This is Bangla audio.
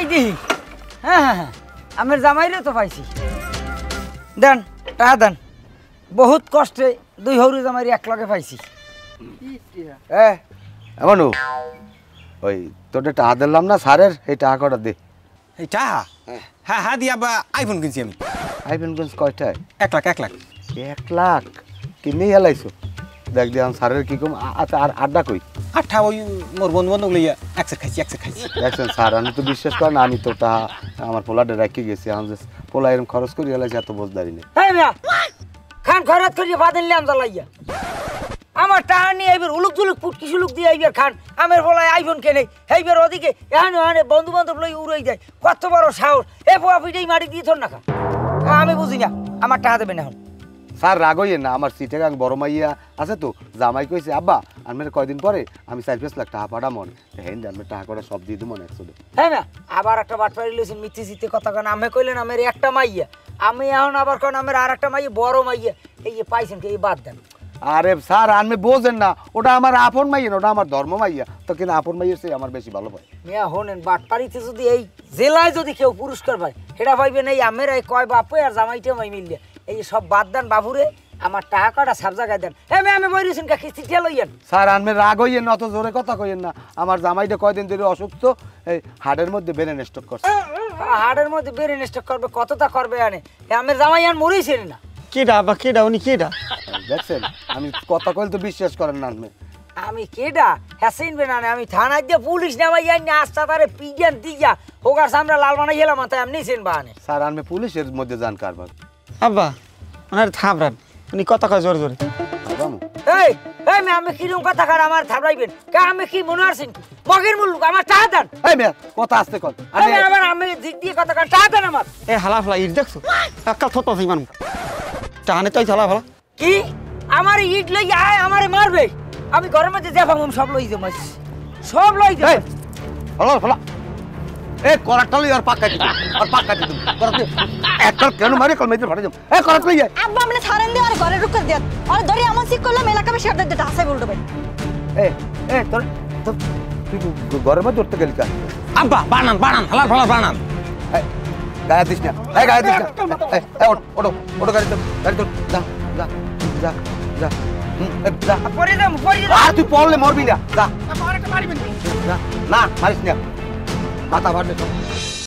এই দিহি হ্যাঁ হ্যাঁ হ্যাঁ আমের জামাইরে তো পাইছি দেন টাকা দেন বহুত কষ্টে দুই হরু জামাইরে এক লগে পাইছি এমনও ওই তোদের টাকা দিলাম না স্যারের এই টাকা কটা দে এই টাকা হ্যাঁ হ্যাঁ দিয়া বা আইফোন কিনছি আমি আইফোন কোন কয়টায় 1 লাখ 1 লাখ কিনে এলাইছো দেখ দিয়াম স্যারের কি কম আচ্ছা আর আড্ডা কই আঠা ওই মোর বন্ধু বান্ধব লইয়া একসাথে খাইছি দেখছেন স্যার আমি তো বিশ্বাস করেন আমি তো তা আমার পোলাটা রেখে গেছি আমি পোলা এরকম খরচ করি এলাইছি এত বোঝদারি নেই এই মিয়া খান খরচ করিয়ে বাদেন লিয়াম জ্বালাইয়া আমার টাকা নিয়ে এইবার উলুক জুলুক ফুটকি সুলুক দিয়ে এইবার খান আমের বলায় আইফোন কেনে এইবার ওদিকে এখানে বন্ধু বান্ধব লই উড়াই যায় কত বড় সাহস এ পোয়া পিঠেই মাটি দিয়ে থর না খা আমি বুঝি না আমার টাকা দেবেন এখন স্যার রাগ হইয়েন না আমার সিটেগাং বড় মাইয়া আছে তো জামাই কইছে আব্বা আমি কয়দিন পরে আমি 4-5 লাখ টাকা পাঠা মনে হেন আমি টাকা করে সব দিয়ে দেবো একসাথে হ্যাঁ না আবার একটা বাট পাড়ি লইছেন মিথ্যে সিতে কথা কেন আমি কইলেন আমার একটা মাইয়া আমি এখন আবার কেন আমার আর একটা মাইয়া বড় মাইয়া এই যে পাইছেন কি এই বাদ দেন আরে স্যার আমি বোঝেন না ওটা আমার আপন মাইয়া ওটা আমার ধর্ম মাইয়া তো কিন্তু আপন মাইয়ের চেয়ে আমার বেশি ভালো পায় মিয়া হোনেন বাটপাড়িতে যদি এই জেলায় যদি কেউ পুরস্কার পায় সেটা পাইবেন এই আমের এই কয় বাপে আর জামাইটা মাই মিললে এই যে সব বাদ দেন বাবুরে আমার টাকা কটা সব জায়গায় দেন হ্যাঁ আমি বইরেছেন কা কিস্তি ঠেল লইয়েন স্যার আমি রাগ হইয়েন না অত জোরে কথা কইয়েন না আমার জামাইটা কয়দিন ধরে অসুস্থ এই হাড়ের মধ্যে ব্রেন স্ট্রোক করছে হাড়ের মধ্যে ব্রেন স্ট্রোক করবে কতটা করবে আনে আমের জামাই আর মরেছেন না কেডা বা কেডা উনি কেডা দেখছেন আমি কথা কইলে তো বিশ্বাস করেন না আমি কেডা হ্যাসিন বে না আমি থানায় দিয়ে পুলিশ নামাই যাই না আস্তা তারে পিজান দিয়া হোগার সামনে লাল বানাই গেলাম মাথায় আমি নিছেন বানে স্যার আমি পুলিশের মধ্যে জান কারবার আব্বা ওনার থামরান উনি কথা কয় জোরে জোরে এই এই আমি কিরকম কথা কার আমার থামরাইবেন কে আমি কি মনে আছেন মগের মুলুক আমার টাকা দেন এই মিয়া কথা আস্তে কর আমি আবার আমি দিক দিয়ে কথা কার টাকা দেন আমার এ হালা ফালা ইট দেখছো একাল থত আছে মানুষ টানে তাই হালা ফালা কি আমার ইট লই আয় আমারে মারবে আমি ঘরের মধ্যে যা ভাঙম সব লই যাম সব লই যাম হলো হলো এ করাটা লই আর পাক্কা দিত করাতে একটা কেন মারে কল মেজে ফাড়ে যাম এ করাত লই আব্বা আমনে ছাড়েন দি আর ঘরে ঢুকে দেন আর ধরি এমন ঠিক করলাম এলাকা বেশি আড্ডা দিতে হাসাই বলতে ভাই এ তোর তুই ঘরের মধ্যে উঠতে গেলি কা আব্বা বানান হালা ফালা বানান গায়ে দিস না গায়ে দিস না ওটো গাড়ি তো যা যা যা যা যা পরে যাম আর তুই পড়লে মরবি না যা না মারিস না মাথা ফাটবে